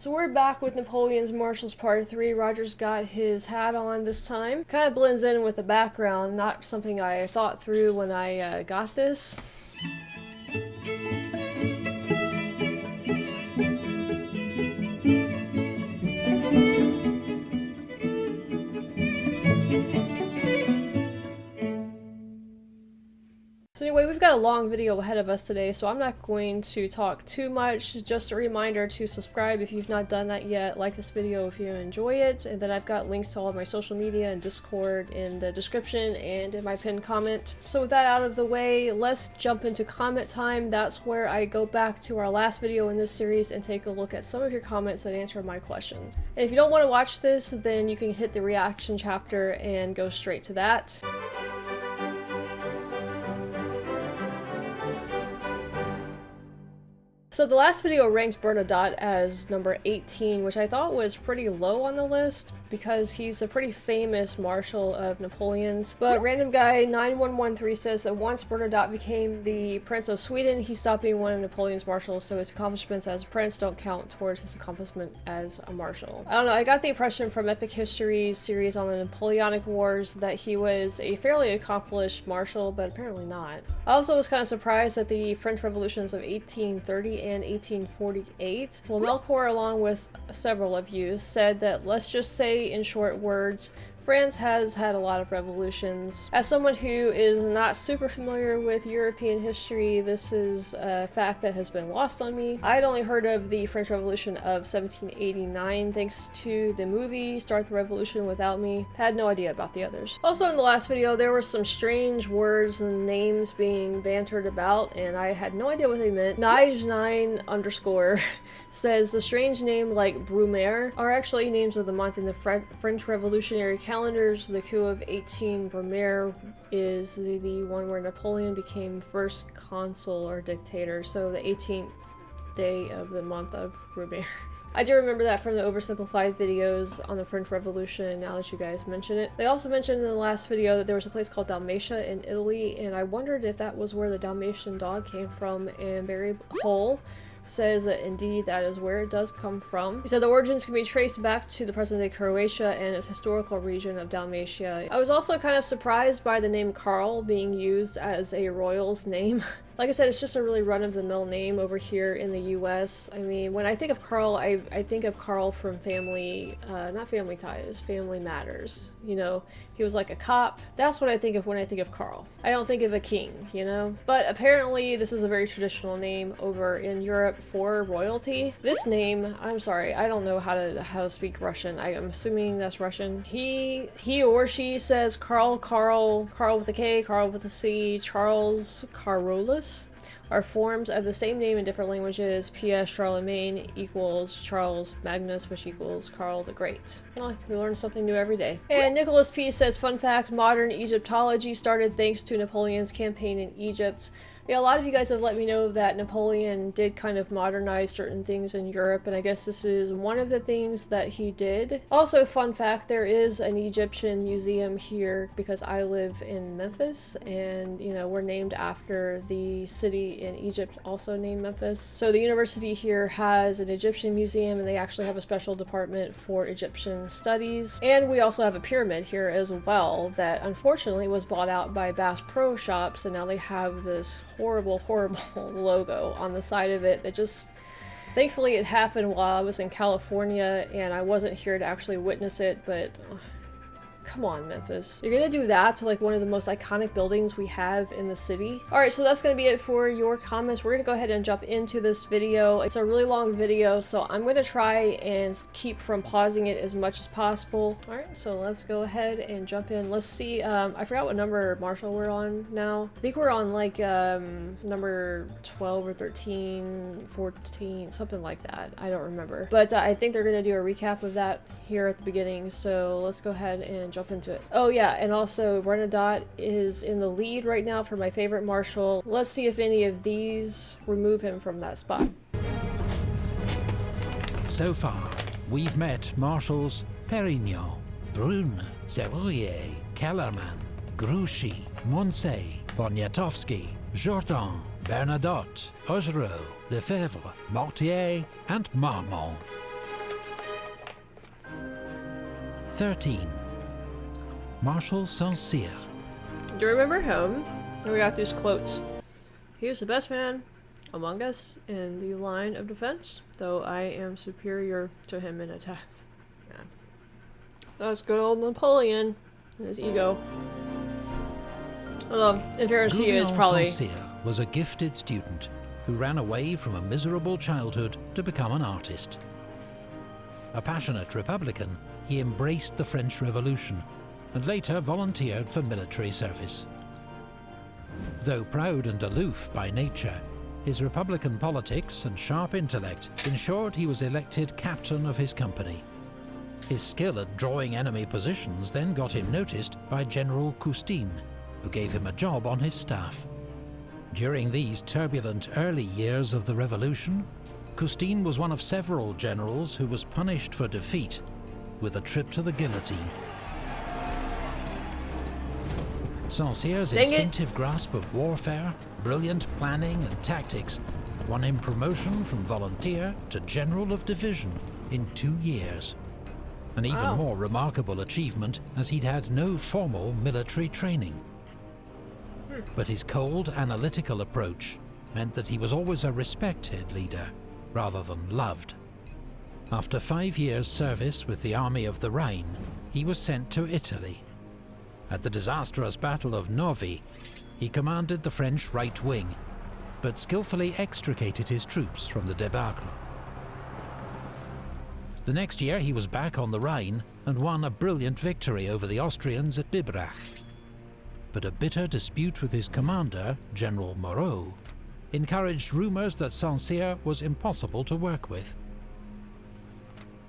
So we're back with Napoleon's Marshals Part 3. Roger's got his hat on this time. Kind of blends in with the background, not something I thought through when I got this. So anyway, we've got a long video ahead of us today, so I'm not going to talk too much. Just a reminder to subscribe if you've not done that yet, like this video if you enjoy it, and then I've got links to all of my social media and Discord in the description and in my pinned comment. So with that out of the way, let's jump into comment time. That's where I go back to our last video in this series and take a look at some of your comments that answer my questions. And if you don't want to watch this, then you can hit the reaction chapter and go straight to that. So the last video ranks Bernadotte as number 18, which I thought was pretty low on the list because he's a pretty famous marshal of Napoleon's. But random guy 9113 says that once Bernadotte became the Prince of Sweden, he stopped being one of Napoleon's marshals, so his accomplishments as a prince don't count towards his accomplishment as a marshal. I don't know, I got the impression from Epic History's series on the Napoleonic Wars that he was a fairly accomplished marshal, but apparently not. I also was kind of surprised at the French revolutions of 1830 and 1848. Well, Melchior, along with several of you, said that, let's just say in short words, France has had a lot of revolutions. As someone who is not super familiar with European history, this is a fact that has been lost on me. I'd only heard of the French Revolution of 1789 thanks to the movie Start the Revolution Without Me. Had no idea about the others. Also in the last video, there were some strange words and names being bantered about, and I had no idea what they meant. Nige9_ says the strange name like Brumaire are actually names of the month in the French Revolutionary calendars. The coup of 18 Brumaire is the one where Napoleon became first consul or dictator, so the 18th day of the month of Brumaire. I do remember that from the oversimplified videos on the French Revolution, now that you guys mention it. They also mentioned in the last video that there was a place called Dalmatia in Italy, and I wondered if that was where the Dalmatian dog came from, and Barry Hole says that indeed that is where it does come from. He said the origins can be traced back to the present-day Croatia and its historical region of Dalmatia. I was also kind of surprised by the name Karl being used as a royal's name. Like I said, it's just a really run-of-the-mill name over here in the US. I mean, when I think of Karl, I think of Karl from Family, not Family Ties, Family Matters. You know, he was like a cop. That's what I think of when I think of Karl. I don't think of a king, you know? But apparently this is a very traditional name over in Europe for royalty. This name, I'm sorry, I don't know how to speak Russian. I'm assuming that's Russian. He or she says Karl with a K, Karl with a C, Charles, Carolus, are forms of the same name in different languages. P.S. Charlemagne equals Charles Magnus, which equals Karl the Great. Well, we learn something new every day. And Nicholas P. says, fun fact, modern Egyptology started thanks to Napoleon's campaign in Egypt. Yeah, a lot of you guys have let me know that Napoleon did kind of modernize certain things in Europe, and I guess this is one of the things that he did. Also, fun fact, there is an Egyptian museum here because I live in Memphis, and, you know, we're named after the city in Egypt also named Memphis. So the university here has an Egyptian museum, and they actually have a special department for Egyptian studies. And we also have a pyramid here as well that unfortunately was bought out by Bass Pro Shops, and now they have this horrible logo on the side of it that just, thankfully it happened while I was in California and I wasn't here to actually witness it, but come on, Memphis. You're gonna do that to like one of the most iconic buildings we have in the city? Alright, so that's gonna be it for your comments. We're gonna go ahead and jump into this video. It's a really long video, so I'm gonna try and keep from pausing it as much as possible. Alright, so let's go ahead and jump in. Let's see, I forgot what number Marshall we're on now. I think we're on like number 12 or 13, 14, something like that. I don't remember. But I think they're gonna do a recap of that here at the beginning, so let's go ahead and jump into it. Oh yeah, and also Bernadotte is in the lead right now for my favorite marshal. Let's see if any of these remove him from that spot. So far, we've met Marshals Perignon, Brune, Serrurier, Kellerman, Grouchy, Moncey, Poniatowski, Jourdan, Bernadotte, Augereau, Lefebvre, Mortier, and Marmont. 13. Marshal Saint-Cyr. Do you remember him? And we got these quotes. He is the best man among us in the line of defense, though I am superior to him in attack. Yeah. That was good old Napoleon and his ego. Although, in fairness, he is probably... Saint-Cyr was a gifted student who ran away from a miserable childhood to become an artist. A passionate Republican, he embraced the French Revolution and later volunteered for military service. Though proud and aloof by nature, his Republican politics and sharp intellect ensured he was elected captain of his company. His skill at drawing enemy positions then got him noticed by General Custine, who gave him a job on his staff. During these turbulent early years of the revolution, Custine was one of several generals who was punished for defeat with a trip to the guillotine. Saint-Cyr's instinctive grasp of warfare, brilliant planning and tactics won him promotion from volunteer to general of division in 2 years. An even more remarkable achievement, as he'd had no formal military training. But his cold, analytical approach meant that he was always a respected leader, rather than loved. After 5 years' service with the Army of the Rhine, he was sent to Italy. At the disastrous Battle of Novi, he commanded the French right wing, but skillfully extricated his troops from the debacle. The next year he was back on the Rhine and won a brilliant victory over the Austrians at Bibrach. But a bitter dispute with his commander, General Murat, encouraged rumours that Saint-Cyr was impossible to work with.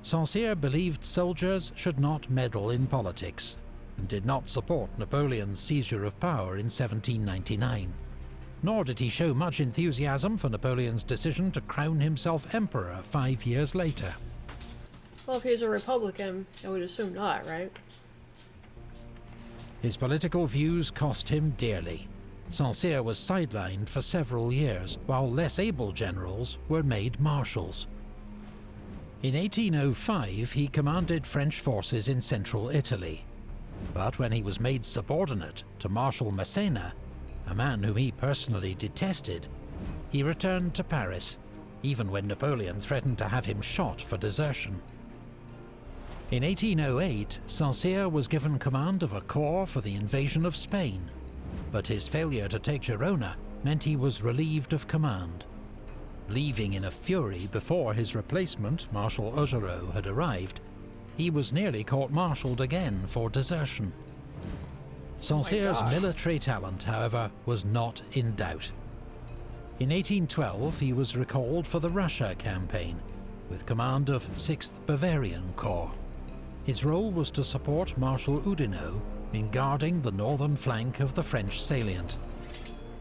Saint-Cyr believed soldiers should not meddle in politics, and did not support Napoleon's seizure of power in 1799. Nor did he show much enthusiasm for Napoleon's decision to crown himself emperor 5 years later. Well, if he's a Republican, I would assume not, right? His political views cost him dearly. Saint-Cyr was sidelined for several years, while less able generals were made marshals. In 1805, he commanded French forces in central Italy. But when he was made subordinate to Marshal Massena, a man whom he personally detested, he returned to Paris, even when Napoleon threatened to have him shot for desertion. In 1808, Saint-Cyr was given command of a corps for the invasion of Spain, but his failure to take Girona meant he was relieved of command. Leaving in a fury before his replacement, Marshal Augereau, had arrived, he was nearly court-martialed again for desertion. Saint-Cyr's military talent, however, was not in doubt. In 1812, he was recalled for the Russia campaign, with command of 6th Bavarian Corps. His role was to support Marshal Oudinot in guarding the northern flank of the French salient.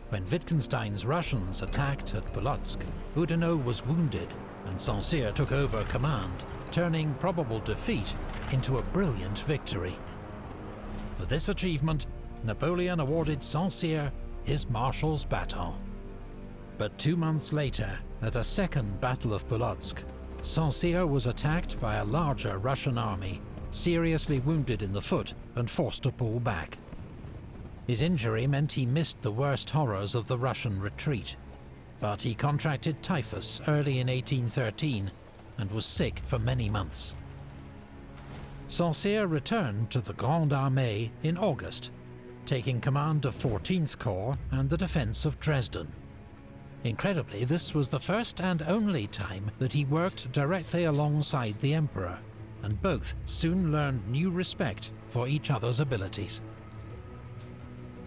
When Wittgenstein's Russians attacked at Polotsk, Oudinot was wounded, and Saint-Cyr took over command, turning probable defeat into a brilliant victory. For this achievement, Napoleon awarded Saint-Cyr his Marshal's baton. But 2 months later, at a second Battle of Polotsk, Saint-Cyr was attacked by a larger Russian army, seriously wounded in the foot and forced to pull back. His injury meant he missed the worst horrors of the Russian retreat, but he contracted typhus early in 1813 and was sick for many months. Saint-Cyr returned to the Grande Armée in August, taking command of 14th Corps and the defense of Dresden. Incredibly, this was the first and only time that he worked directly alongside the Emperor, and both soon learned new respect for each other's abilities.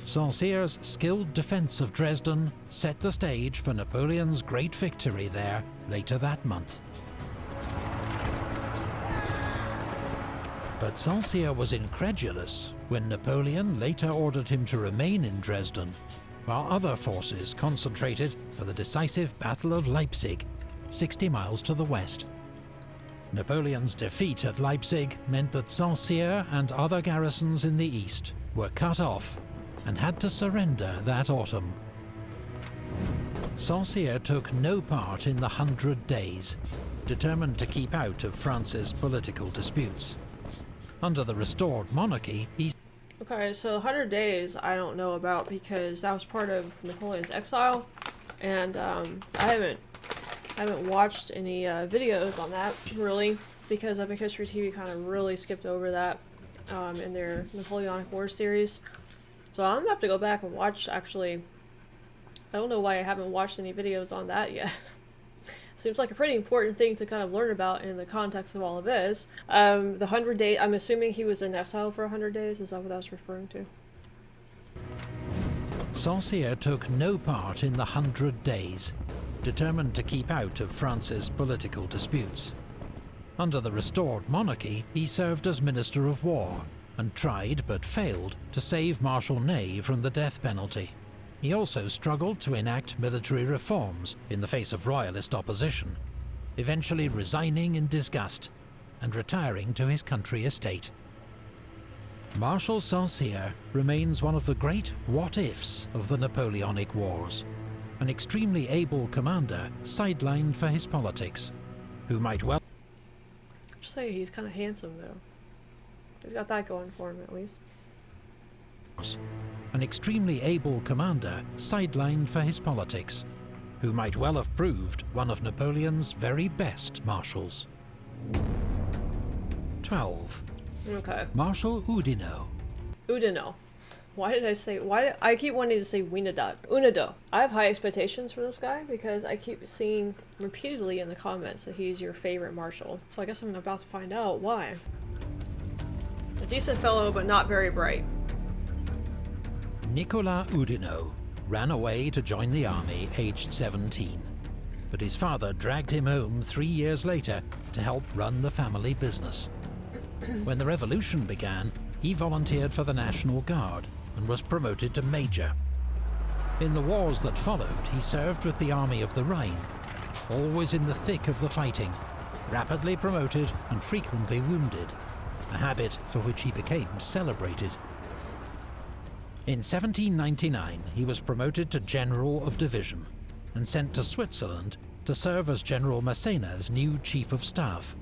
Saint-Cyr's skilled defense of Dresden set the stage for Napoleon's great victory there later that month. But Saint-Cyr was incredulous when Napoleon later ordered him to remain in Dresden, while other forces concentrated for the decisive Battle of Leipzig, 60 miles to the west. Napoleon's defeat at Leipzig meant that Saint-Cyr and other garrisons in the east were cut off and had to surrender that autumn. Saint-Cyr took no part in the 100 Days, determined to keep out of France's political disputes. Under the restored monarchy, he Okay, so 100 Days I don't know about because that was part of Napoleon's exile, and I haven't watched any videos on that really because Epic History TV kind of really skipped over that in their Napoleonic Wars series. So I'm gonna have to go back and watch. Actually, I don't know why I haven't watched any videos on that yet. Seems like a pretty important thing to kind of learn about in the context of all of this. The 100 Days, I'm assuming he was in exile for 100 days, is that what that's referring to? Saint-Cyr took no part in the 100 Days, determined to keep out of France's political disputes. Under the restored monarchy, he served as Minister of War, and tried, but failed, to save Marshal Ney from the death penalty. He also struggled to enact military reforms in the face of royalist opposition, eventually resigning in disgust and retiring to his country estate. Marshal Saint-Cyr remains one of the great what-ifs of the Napoleonic Wars, an extremely able commander sidelined for his politics, who might well I'd say he's kind of handsome though. He's got that going for him at least. An extremely able commander sidelined for his politics, who might well have proved one of Napoleon's very best marshals. 12. Okay. Marshal Oudinot. Oudinot. I keep wanting to say Unado. I have high expectations for this guy because I keep seeing repeatedly in the comments that he's your favorite marshal. So I guess I'm about to find out why. A decent fellow, but not very bright. Nicolas Oudinot ran away to join the army aged 17, but his father dragged him home 3 years later to help run the family business. When the revolution began, he volunteered for the National Guard and was promoted to major. In the wars that followed, he served with the Army of the Rhine, always in the thick of the fighting, rapidly promoted and frequently wounded, a habit for which he became celebrated. In 1799, he was promoted to General of Division and sent to Switzerland to serve as General Massena's new Chief of Staff,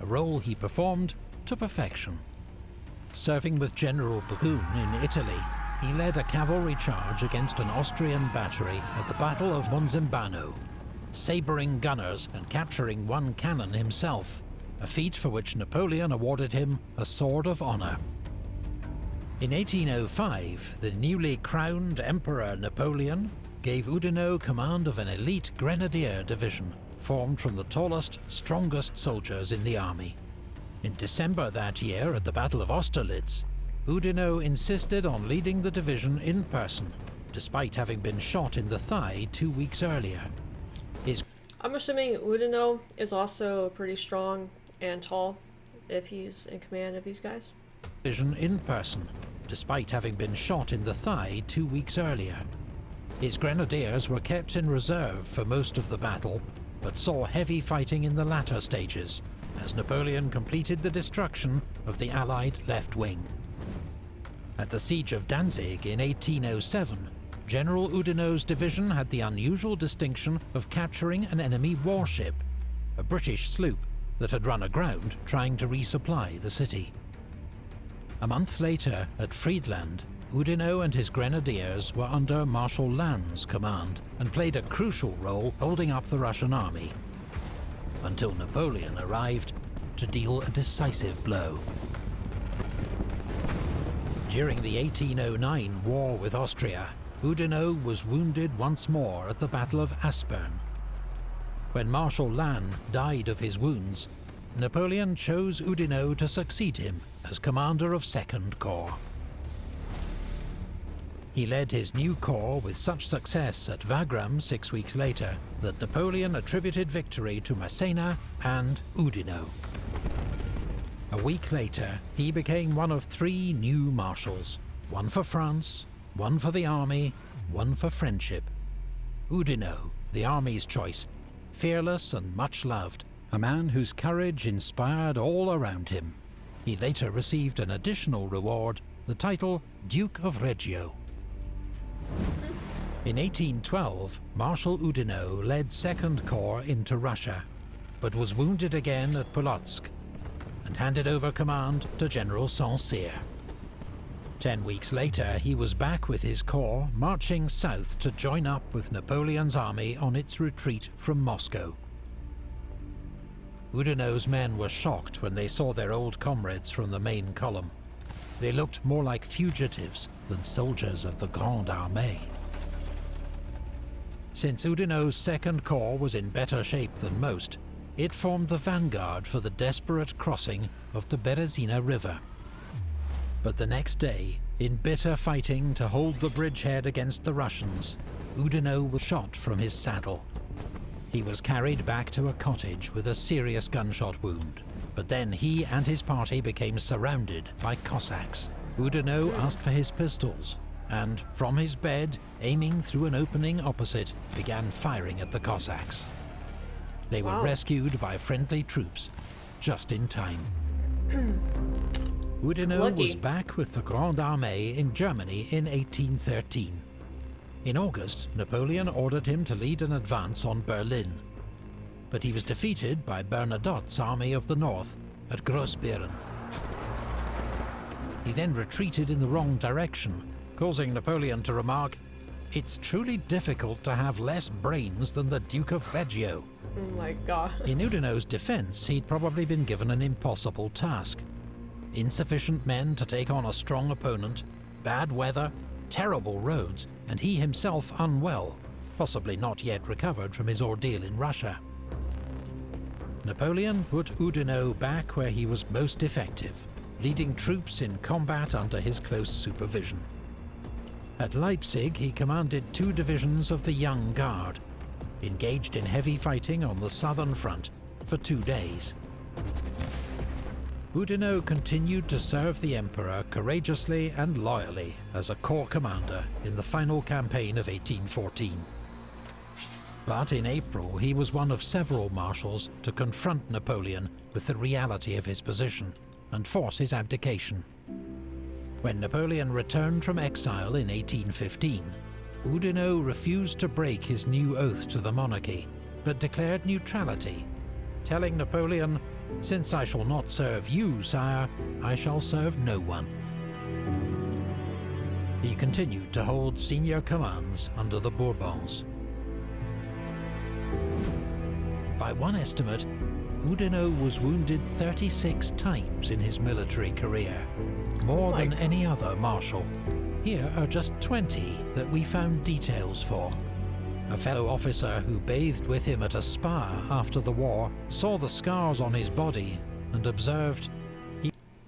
a role he performed to perfection. Serving with General Brune in Italy, he led a cavalry charge against an Austrian battery at the Battle of Monzembano, sabering gunners and capturing one cannon himself, a feat for which Napoleon awarded him a Sword of Honor. In 1805, the newly crowned Emperor Napoleon gave Oudinot command of an elite grenadier division formed from the tallest, strongest soldiers in the army. In December that year, at the Battle of Austerlitz, Oudinot insisted on leading the division in person, despite having been shot in the thigh 2 weeks earlier. I'm assuming Oudinot is also pretty strong and tall if he's in command of these guys. Division in person, despite having been shot in the thigh 2 weeks earlier. His grenadiers were kept in reserve for most of the battle, but saw heavy fighting in the latter stages, as Napoleon completed the destruction of the Allied left wing. At the Siege of Danzig in 1807, General Oudinot's division had the unusual distinction of capturing an enemy warship, a British sloop that had run aground trying to resupply the city. A month later, at Friedland, Oudinot and his grenadiers were under Marshal Lannes' command and played a crucial role holding up the Russian army, until Napoleon arrived to deal a decisive blow. During the 1809 war with Austria, Oudinot was wounded once more at the Battle of Aspern. When Marshal Lannes died of his wounds, Napoleon chose Oudinot to succeed him as commander of 2nd Corps. He led his new corps with such success at Wagram 6 weeks later that Napoleon attributed victory to Massena and Oudinot. A week later, he became one of 3 new marshals, one for France, one for the army, one for friendship. Oudinot, the army's choice, fearless and much loved, a man whose courage inspired all around him. He later received an additional reward, the title Duke of Reggio. In 1812, Marshal Oudinot led 2nd Corps into Russia, but was wounded again at Polotsk, and handed over command to General Saint-Cyr. 10 weeks later, he was back with his corps, marching south to join up with Napoleon's army on its retreat from Moscow. Oudinot's men were shocked when they saw their old comrades from the main column. They looked more like fugitives than soldiers of the Grande Armée. Since Oudinot's Second Corps was in better shape than most, it formed the vanguard for the desperate crossing of the Berezina River. But the next day, in bitter fighting to hold the bridgehead against the Russians, Oudinot was shot from his saddle. He was carried back to a cottage with a serious gunshot wound, but then he and his party became surrounded by Cossacks. Oudinot asked for his pistols, and from his bed, aiming through an opening opposite, began firing at the Cossacks. They were rescued by friendly troops, just in time. Oudinot was back with the Grande Armée in Germany in 1813. In August, Napoleon ordered him to lead an advance on Berlin, but he was defeated by Bernadotte's Army of the North at Grossbeeren. He then retreated in the wrong direction, causing Napoleon to remark, "It's truly difficult to have less brains than the Duke of Reggio." Oh my god. In Oudinot's defense, he'd probably been given an impossible task. Insufficient men to take on a strong opponent, bad weather, terrible roads, and he himself unwell, possibly not yet recovered from his ordeal in Russia. Napoleon put Oudinot back where he was most effective, leading troops in combat under his close supervision. At Leipzig, he commanded 2 divisions of the Young Guard, engaged in heavy fighting on the southern front for 2 days. Oudinot continued to serve the Emperor courageously and loyally as a corps commander in the final campaign of 1814. But in April, he was one of several marshals to confront Napoleon with the reality of his position and force his abdication. When Napoleon returned from exile in 1815, Oudinot refused to break his new oath to the monarchy, but declared neutrality, telling Napoleon, "Since I shall not serve you, sire, I shall serve no one." He continued to hold senior commands under the Bourbons. By one estimate, Oudinot was wounded 36 times in his military career, more than any other marshal. Here are just 20 that we found details for. A fellow officer who bathed with him at a spa after the war saw the scars on his body and observed,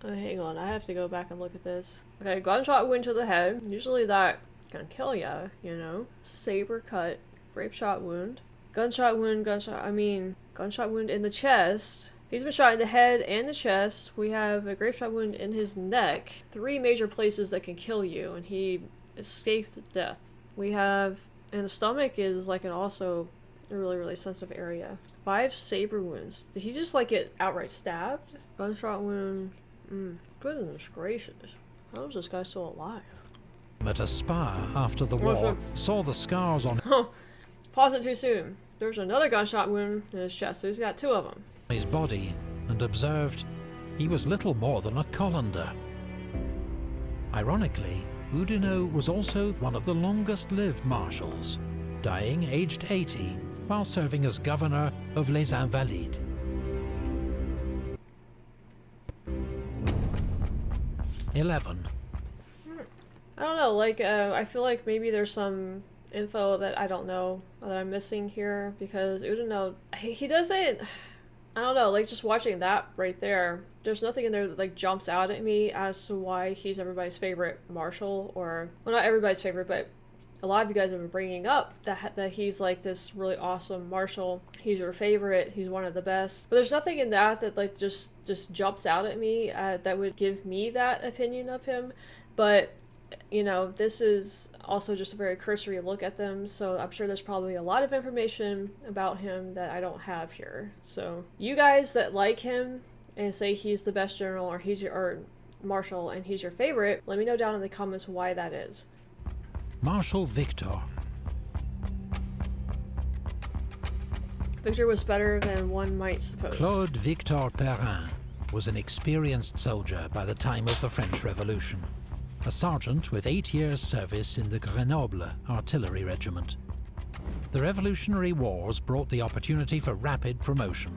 Hang on, I have to go back and look at this. Okay, gunshot wound to the head. Usually that can kill ya, you know? Saber cut, grape shot wound. Gunshot wound in the chest. He's been shot in the head and the chest. We have a grape shot wound in his neck. 3 major places that can kill you, and he escaped death. We have, and the stomach is like also a really, really sensitive area. 5 saber wounds. Did he just like get outright stabbed? Gunshot wound. Goodness gracious. How is this guy still alive? At a spa after the war, saw the scars on Pause it too soon. There's another gunshot wound in his chest, so he's got 2 of them. His body and observed he was little more than a colander. Ironically, Oudinot was also one of the longest-lived marshals, dying aged 80 while serving as governor of Les Invalides. I don't know, like, I feel like maybe there's some info that I don't know that I'm missing here, because Oudinot, he doesn't, I don't know, like just watching that right there, there's nothing in there that like jumps out at me as to why he's everybody's favorite marshal, or, well, not everybody's favorite, but a lot of you guys have been bringing up that he's like this really awesome marshal. He's your favorite. He's one of the best. But there's nothing in that like just jumps out at me that would give me that opinion of him. But you know, this is also just a very cursory look at them, so I'm sure there's probably a lot of information about him that I don't have here. So you guys that like him and say he's the best general, or he's your marshal and he's your favorite, let me know down in the comments why that is. Marshal Victor. Victor was better than one might suppose. Claude Victor Perrin, was an experienced soldier by the time of the French Revolution, a sergeant with 8 years' service in the Grenoble artillery regiment. The Revolutionary Wars brought the opportunity for rapid promotion,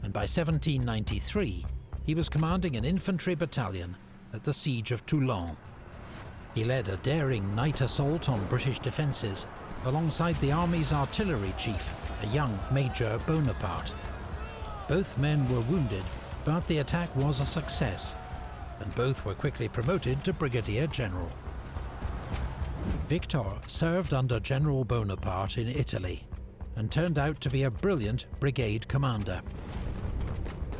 and by 1793 he was commanding an infantry battalion at the Siege of Toulon. He led a daring night assault on British defences alongside the army's artillery chief, a young Major Bonaparte. Both men were wounded, but the attack was a success, and both were quickly promoted to Brigadier General. Victor served under General Bonaparte in Italy, and turned out to be a brilliant brigade commander.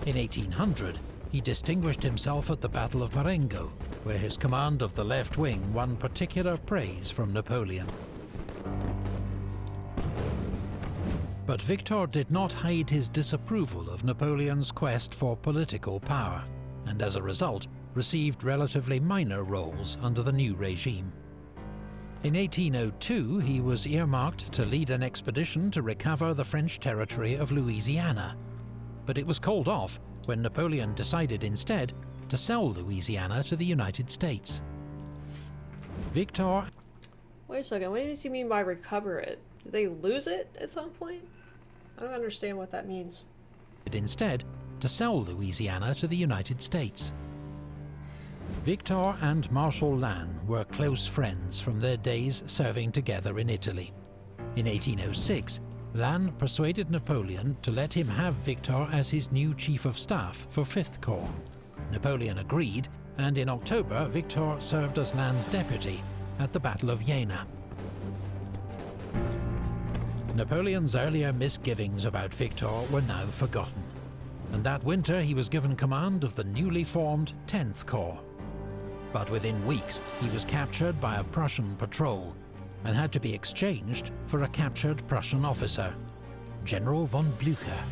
In 1800, he distinguished himself at the Battle of Marengo, where his command of the left wing won particular praise from Napoleon. But Victor did not hide his disapproval of Napoleon's quest for political power, and as a result, received relatively minor roles under the new regime. In 1802, he was earmarked to lead an expedition to recover the French territory of Louisiana, but it was called off when Napoleon decided instead to sell Louisiana to the United States. Victor... Wait a second, what does he mean by recover it? Did they lose it at some point? I don't understand what that means. Instead, to sell Louisiana to the United States. Victor and Marshal Lannes were close friends from their days serving together in Italy. In 1806, Lannes persuaded Napoleon to let him have Victor as his new Chief of Staff for 5th Corps. Napoleon agreed, and in October, Victor served as Lannes' deputy at the Battle of Jena. Napoleon's earlier misgivings about Victor were now forgotten, and that winter he was given command of the newly formed 10th Corps. But within weeks, he was captured by a Prussian patrol and had to be exchanged for a captured Prussian officer, General von Blücher.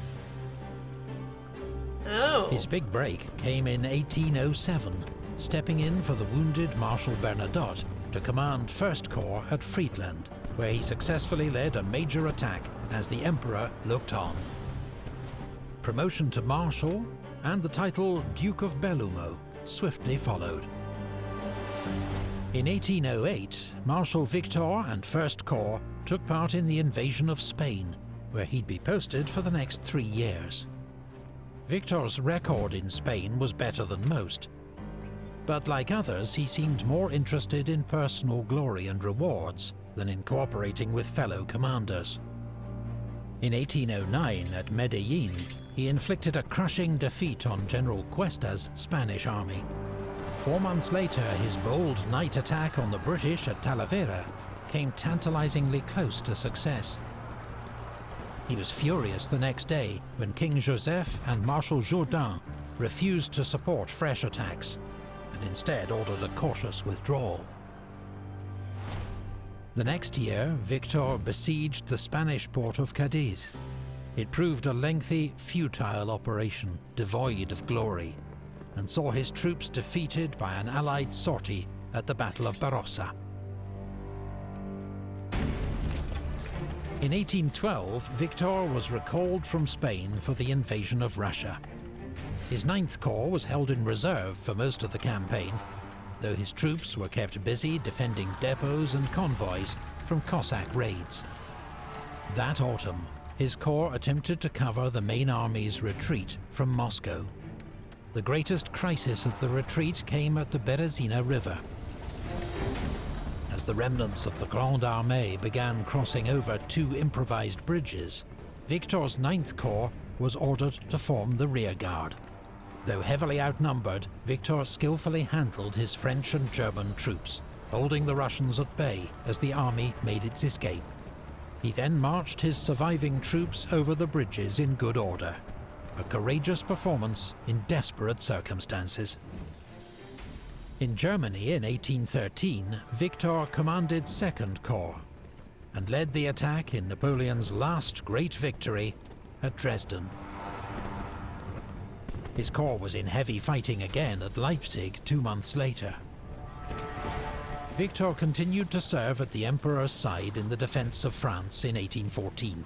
Oh. His big break came in 1807, stepping in for the wounded Marshal Bernadotte to command 1st Corps at Friedland, where he successfully led a major attack as the Emperor looked on. Promotion to Marshal and the title Duke of Bellumo swiftly followed. In 1808, Marshal Victor and 1st Corps took part in the invasion of Spain, where he'd be posted for the next 3 years. Victor's record in Spain was better than most, but like others, he seemed more interested in personal glory and rewards than in cooperating with fellow commanders. In 1809, at Medellin, he inflicted a crushing defeat on General Cuesta's Spanish army. 4 months later, his bold night attack on the British at Talavera came tantalizingly close to success. He was furious the next day when King Joseph and Marshal Jourdan refused to support fresh attacks, and instead ordered a cautious withdrawal. The next year, Victor besieged the Spanish port of Cadiz. It proved a lengthy, futile operation, devoid of glory, and saw his troops defeated by an Allied sortie at the Battle of Barossa. In 1812, Victor was recalled from Spain for the invasion of Russia. His 9th Corps was held in reserve for most of the campaign, though his troops were kept busy defending depots and convoys from Cossack raids. That autumn, his corps attempted to cover the main army's retreat from Moscow. The greatest crisis of the retreat came at the Berezina River. As the remnants of the Grande Armée began crossing over 2 improvised bridges, Victor's 9th Corps was ordered to form the rearguard. Though heavily outnumbered, Victor skillfully handled his French and German troops, holding the Russians at bay as the army made its escape. He then marched his surviving troops over the bridges in good order, a courageous performance in desperate circumstances. In Germany in 1813, Victor commanded 2nd Corps and led the attack in Napoleon's last great victory at Dresden. His corps was in heavy fighting again at Leipzig 2 months later. Victor continued to serve at the Emperor's side in the defense of France in 1814.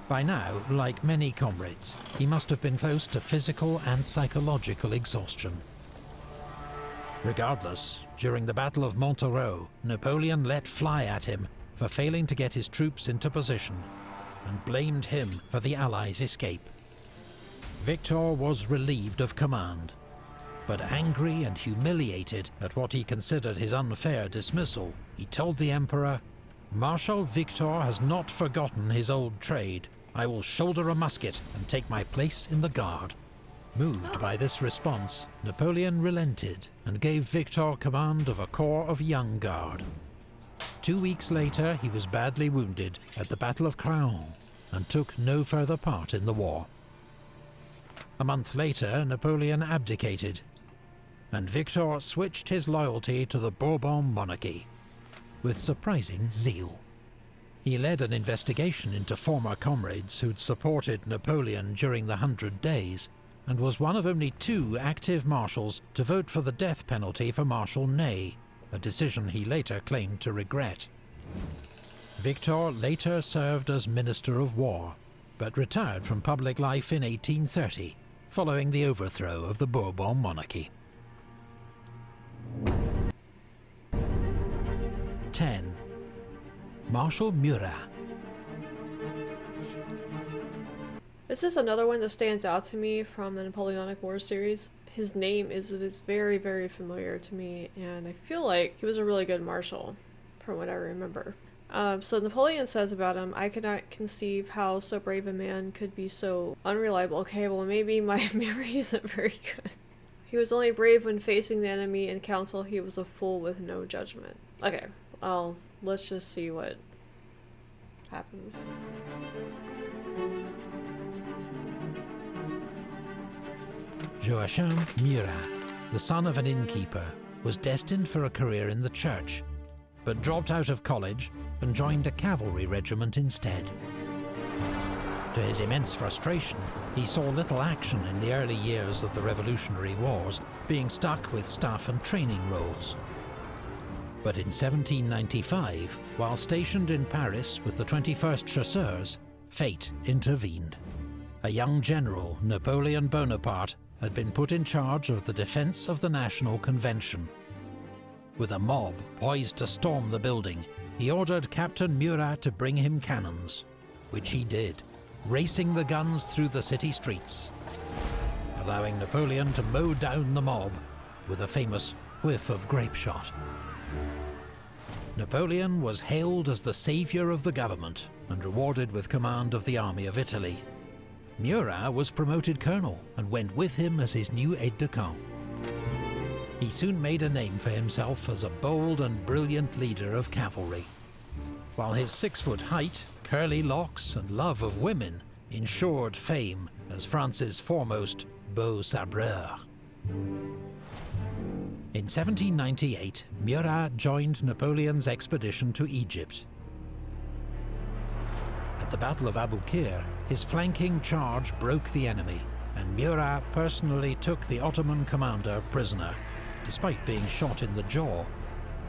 By now, like many comrades, he must have been close to physical and psychological exhaustion. Regardless, during the Battle of Montereau, Napoleon let fly at him for failing to get his troops into position, and blamed him for the Allies' escape. Victor was relieved of command, but angry and humiliated at what he considered his unfair dismissal, he told the Emperor, "Marshal Victor has not forgotten his old trade. I will shoulder a musket and take my place in the Guard." Moved by this response, Napoleon relented and gave Victor command of a corps of young guard. 2 weeks later, he was badly wounded at the Battle of Craon and took no further part in the war. A month later, Napoleon abdicated, and Victor switched his loyalty to the Bourbon monarchy with surprising zeal. He led an investigation into former comrades who'd supported Napoleon during the 100 Days, and was one of only 2 active marshals to vote for the death penalty for Marshal Ney, a decision he later claimed to regret. Victor later served as Minister of War, but retired from public life in 1830, following the overthrow of the Bourbon monarchy. 10. Marshal Murat. This is another one that stands out to me from the Napoleonic Wars series. His name is very, very familiar to me, and I feel like he was a really good marshal, from what I remember. So Napoleon says about him, "I cannot conceive how so brave a man could be so unreliable." Okay, well maybe my memory isn't very good. "He was only brave when facing the enemy in council. He was a fool with no judgment." Okay, let's just see what happens. Joachim Murat, the son of an innkeeper, was destined for a career in the church, but dropped out of college and joined a cavalry regiment instead. To his immense frustration, he saw little action in the early years of the Revolutionary Wars, being stuck with staff and training roles. But in 1795, while stationed in Paris with the 21st Chasseurs, fate intervened. A young general, Napoleon Bonaparte, had been put in charge of the defense of the National Convention. With a mob poised to storm the building, he ordered Captain Murat to bring him cannons, which he did, racing the guns through the city streets, allowing Napoleon to mow down the mob with a famous whiff of grape shot. Napoleon was hailed as the saviour of the government and rewarded with command of the Army of Italy. Murat was promoted colonel and went with him as his new aide-de-camp. He soon made a name for himself as a bold and brilliant leader of cavalry, while his 6-foot height, curly locks and love of women ensured fame as France's foremost beau sabreur. In 1798, Murat joined Napoleon's expedition to Egypt. At the Battle of Aboukir, his flanking charge broke the enemy, and Murat personally took the Ottoman commander prisoner, despite being shot in the jaw,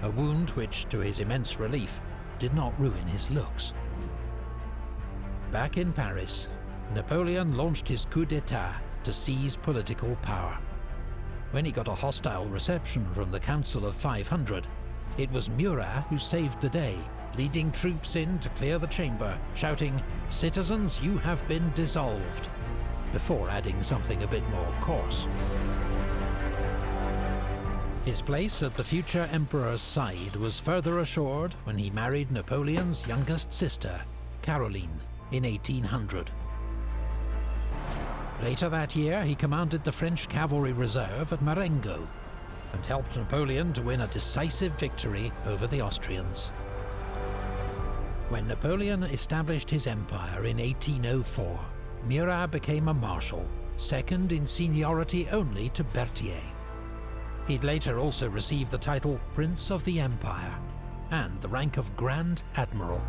a wound which, to his immense relief, did not ruin his looks. Back in Paris, Napoleon launched his coup d'etat to seize political power. When he got a hostile reception from the Council of 500, it was Murat who saved the day, leading troops in to clear the chamber, shouting, "Citizens, you have been dissolved," before adding something a bit more coarse. His place at the future emperor's side was further assured when he married Napoleon's youngest sister, Caroline, in 1800. Later that year, he commanded the French cavalry reserve at Marengo and helped Napoleon to win a decisive victory over the Austrians. When Napoleon established his empire in 1804, Murat became a marshal, second in seniority only to Berthier. He'd later also receive the title Prince of the Empire and the rank of Grand Admiral.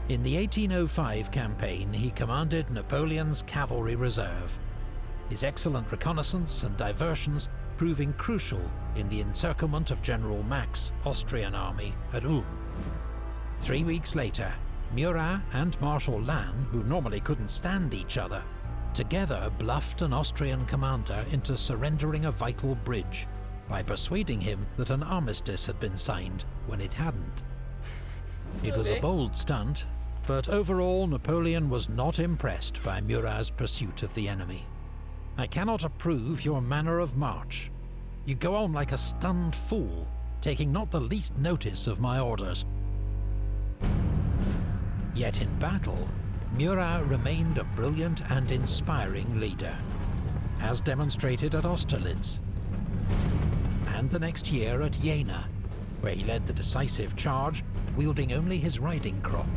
In the 1805 campaign, he commanded Napoleon's cavalry reserve, his excellent reconnaissance and diversions proving crucial in the encirclement of General Mack's Austrian army at Ulm. 3 weeks later, Murat and Marshal Lannes, who normally couldn't stand each other, together bluffed an Austrian commander into surrendering a vital bridge by persuading him that an armistice had been signed when it hadn't. It was a bold stunt, but overall Napoleon was not impressed by Murat's pursuit of the enemy. "I cannot approve your manner of march. You go on like a stunned fool, taking not the least notice of my orders." Yet in battle, Murat remained a brilliant and inspiring leader, as demonstrated at Austerlitz, and the next year at Jena, where he led the decisive charge, wielding only his riding crop.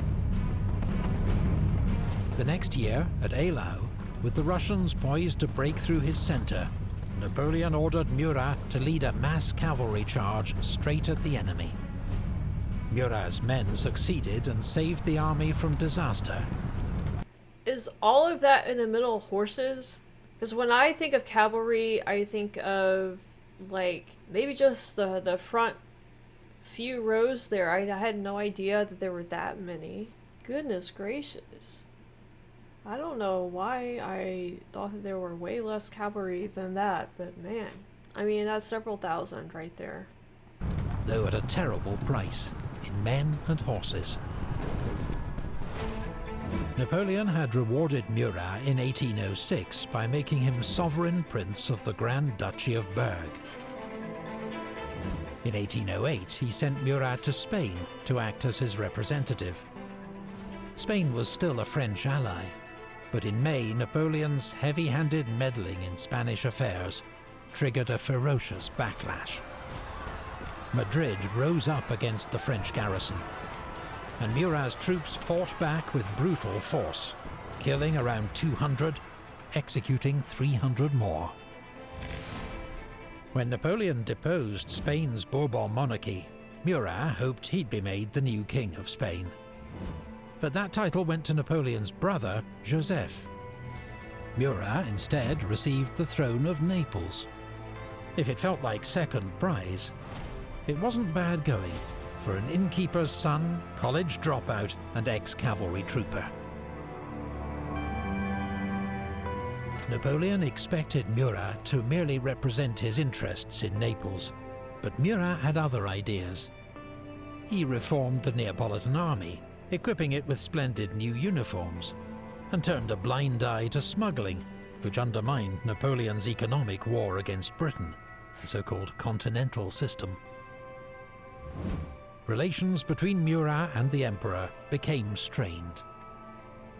The next year, at Eylau, with the Russians poised to break through his centre, Napoleon ordered Murat to lead a mass cavalry charge straight at the enemy. Murat's men succeeded and saved the army from disaster. Is all of that in the middle horses? Because when I think of cavalry, I think of, like, maybe just the front few rows there. I had no idea that there were that many. Goodness gracious. I don't know why I thought that there were way less cavalry than that, but man. I mean, that's several thousand right there. Though at a terrible price, in men and horses. Napoleon had rewarded Murat in 1806 by making him sovereign prince of the Grand Duchy of Berg. In 1808, he sent Murat to Spain to act as his representative. Spain was still a French ally, but in May, Napoleon's heavy-handed meddling in Spanish affairs triggered a ferocious backlash. Madrid rose up against the French garrison, and Murat's troops fought back with brutal force, killing around 200, executing 300 more. When Napoleon deposed Spain's Bourbon monarchy, Murat hoped he'd be made the new king of Spain. But that title went to Napoleon's brother, Joseph. Murat instead received the throne of Naples. If it felt like second prize, it wasn't bad going for an innkeeper's son, college dropout, and ex-cavalry trooper. Napoleon expected Murat to merely represent his interests in Naples, but Murat had other ideas. He reformed the Neapolitan army, equipping it with splendid new uniforms, and turned a blind eye to smuggling, which undermined Napoleon's economic war against Britain, the so-called Continental System. Relations between Murat and the Emperor became strained.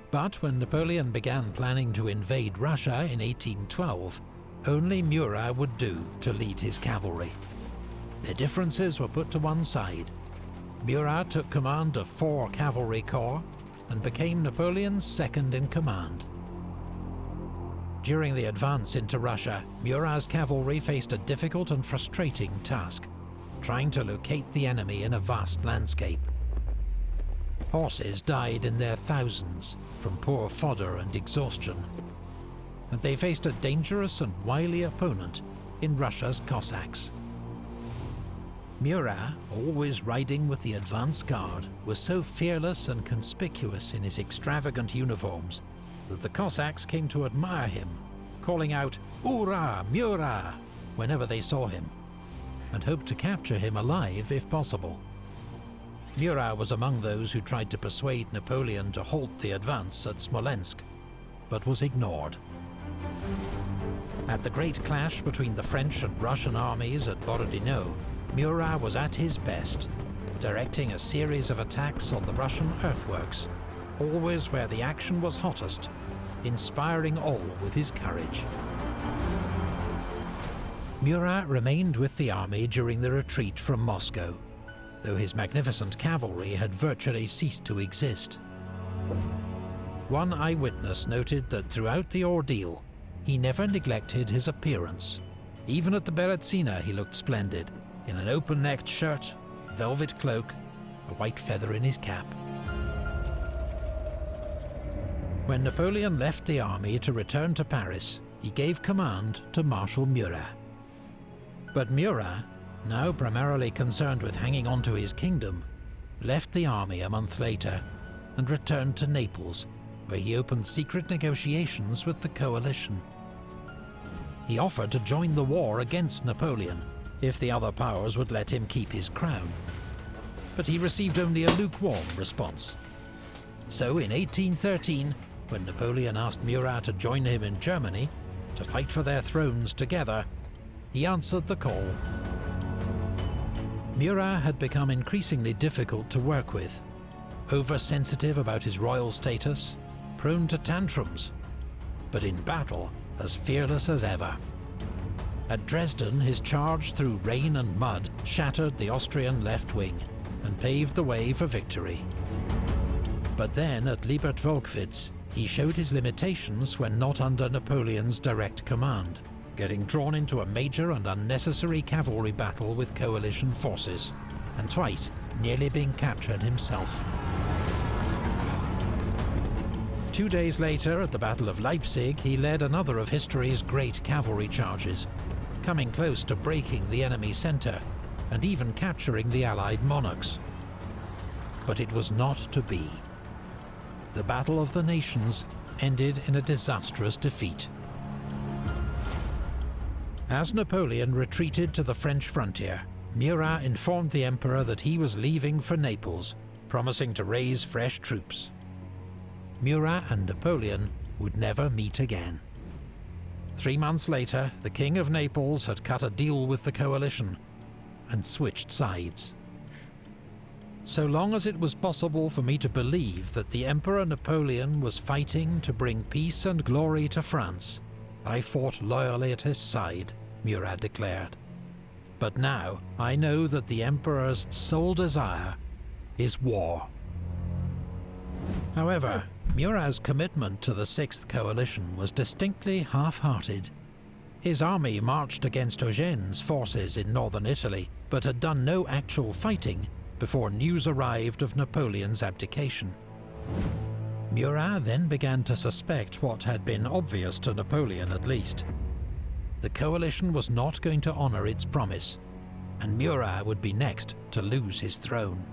But when Napoleon began planning to invade Russia in 1812, only Murat would do to lead his cavalry. Their differences were put to one side. Murat took command of 4 cavalry corps and became Napoleon's second in command. During the advance into Russia, Murat's cavalry faced a difficult and frustrating task, trying to locate the enemy in a vast landscape. Horses died in their thousands from poor fodder and exhaustion, and they faced a dangerous and wily opponent in Russia's Cossacks. Murat, always riding with the advance guard, was so fearless and conspicuous in his extravagant uniforms that the Cossacks came to admire him, calling out "Hurrah, Murat!" whenever they saw him, and hoped to capture him alive if possible. Murat was among those who tried to persuade Napoleon to halt the advance at Smolensk, but was ignored. At the great clash between the French and Russian armies at Borodino, Murat was at his best, directing a series of attacks on the Russian earthworks, always where the action was hottest, inspiring all with his courage. Murat remained with the army during the retreat from Moscow, though his magnificent cavalry had virtually ceased to exist. One eyewitness noted that throughout the ordeal, he never neglected his appearance. Even at the Berezina he looked splendid, in an open-necked shirt, velvet cloak, a white feather in his cap. When Napoleon left the army to return to Paris, he gave command to Marshal Murat. But Murat, now primarily concerned with hanging on to his kingdom, left the army a month later, and returned to Naples, where he opened secret negotiations with the coalition. He offered to join the war against Napoleon, if the other powers would let him keep his crown. But he received only a lukewarm response. So in 1813, when Napoleon asked Murat to join him in Germany, to fight for their thrones together, he answered the call. Murat had become increasingly difficult to work with, oversensitive about his royal status, prone to tantrums, but in battle as fearless as ever. At Dresden, his charge through rain and mud shattered the Austrian left wing and paved the way for victory. But then at Liebert-Volkwitz, he showed his limitations when not under Napoleon's direct command, getting drawn into a major and unnecessary cavalry battle with coalition forces, and twice nearly being captured himself. 2 days later, at the Battle of Leipzig, he led another of history's great cavalry charges, coming close to breaking the enemy centre, and even capturing the Allied monarchs. But it was not to be. The Battle of the Nations ended in a disastrous defeat. As Napoleon retreated to the French frontier, Murat informed the Emperor that he was leaving for Naples, promising to raise fresh troops. Murat and Napoleon would never meet again. 3 months later, the King of Naples had cut a deal with the coalition and switched sides. So long as it was possible for me to believe that the Emperor Napoleon was fighting to bring peace and glory to France, I fought loyally at his side, Murat declared. But now I know that the Emperor's sole desire is war. However, Murat's commitment to the Sixth Coalition was distinctly half-hearted. His army marched against Eugene's forces in northern Italy, but had done no actual fighting before news arrived of Napoleon's abdication. Murat then began to suspect what had been obvious to Napoleon at least. The coalition was not going to honour its promise, and Murat would be next to lose his throne.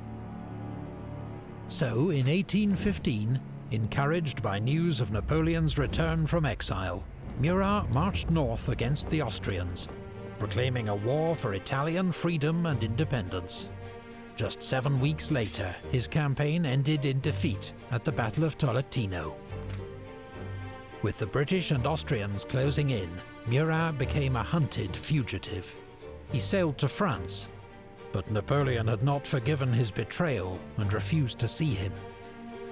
So, in 1815, encouraged by news of Napoleon's return from exile, Murat marched north against the Austrians, proclaiming a war for Italian freedom and independence. Just 7 weeks later, his campaign ended in defeat at the Battle of Tolentino. With the British and Austrians closing in, Murat became a hunted fugitive. He sailed to France, but Napoleon had not forgiven his betrayal and refused to see him.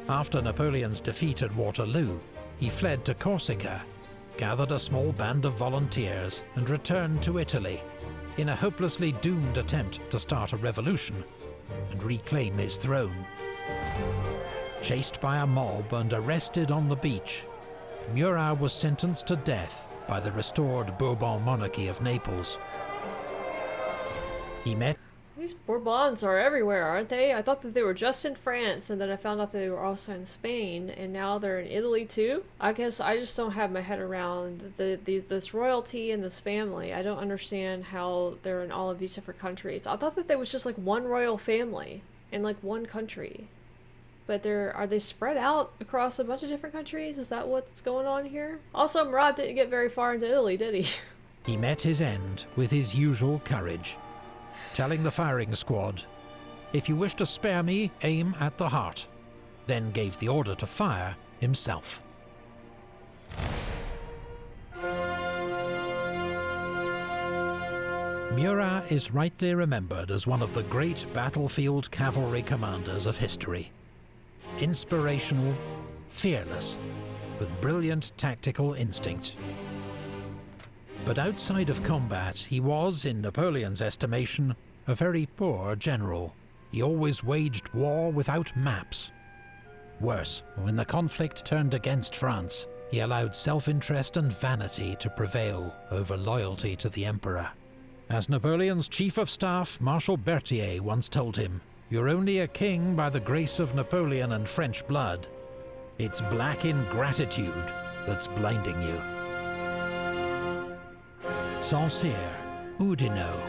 After Napoleon's defeat at Waterloo, he fled to Corsica, gathered a small band of volunteers and returned to Italy in a hopelessly doomed attempt to start a revolution and reclaim his throne. Chased by a mob and arrested on the beach, Murat was sentenced to death by the restored Bourbon monarchy of Naples. He met... These Bourbons are everywhere, aren't they? I thought that they were just in France, and then I found out that they were also in Spain, and now they're in Italy too? I guess I just don't have my head around this royalty and this family. I don't understand how they're in all of these different countries. I thought that there was just like one royal family in like one country. But are they spread out across a bunch of different countries? Is that what's going on here? Also, Murat didn't get very far into Italy, did he? He met his end with his usual courage, telling the firing squad, "If you wish to spare me, aim at the heart," then gave the order to fire himself. Murat is rightly remembered as one of the great battlefield cavalry commanders of history. Inspirational, fearless, with brilliant tactical instinct. But outside of combat, he was, in Napoleon's estimation, a very poor general. He always waged war without maps. Worse, when the conflict turned against France, he allowed self-interest and vanity to prevail over loyalty to the emperor. As Napoleon's chief of staff, Marshal Berthier, once told him, "You're only a king by the grace of Napoleon and French blood. It's black ingratitude that's blinding you." Sancerre, Oudinot,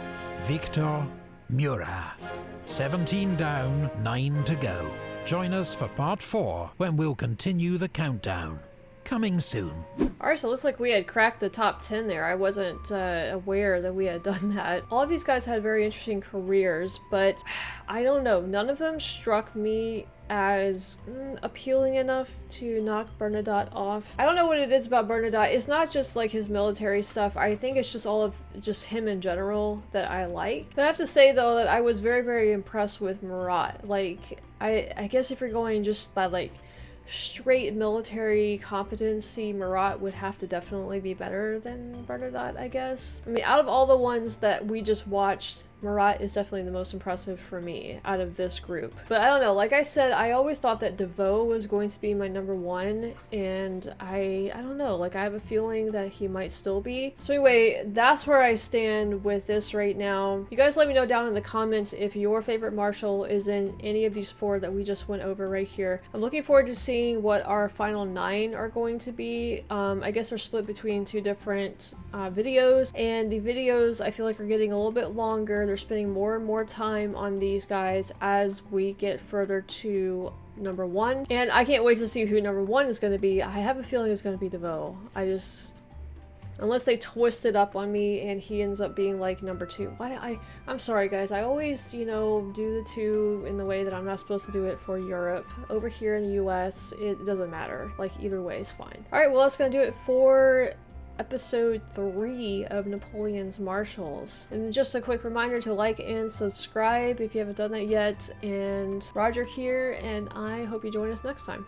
Victor, Murat. 17 down, 9 to go. Join us for part 4 when we'll continue the countdown. Coming soon. Alright, so it looks like we had cracked the top 10 there. I wasn't aware that we had done that. All of these guys had very interesting careers, but I don't know. None of them struck me as appealing enough to knock Bernadotte off. I don't know what it is about Bernadotte. It's not just like his military stuff. I think it's just all of just him in general that I like. But I have to say though that I was very, very impressed with Murat. Like, I guess if you're going just by like straight military competency, Murat would have to definitely be better than Bernadotte, I guess. I mean, out of all the ones that we just watched, Murat is definitely the most impressive for me out of this group. But I don't know, like I said, I always thought that DeVoe was going to be my number 1, and I don't know, like I have a feeling that he might still be. So anyway, that's where I stand with this right now. You guys let me know down in the comments if your favorite Marshal is in any of these 4 that we just went over right here. I'm looking forward to seeing what our final 9 are going to be. I guess they're split between 2 different videos, and the videos I feel like are getting a little bit longer. They're spending more and more time on these guys as we get further to number 1, and I can't wait to see who number 1 is going to be. I have a feeling it's going to be DeVoe. Unless they twist it up on me and he ends up being like number 2. I'm sorry guys, I always, you know, do the 2 in the way that I'm not supposed to do it for Europe. Over here in the US, it doesn't matter. Like, either way is fine. Alright, well that's gonna do it for episode 3 of Napoleon's Marshals. And just a quick reminder to like and subscribe if you haven't done that yet. And Roger here, and I hope you join us next time.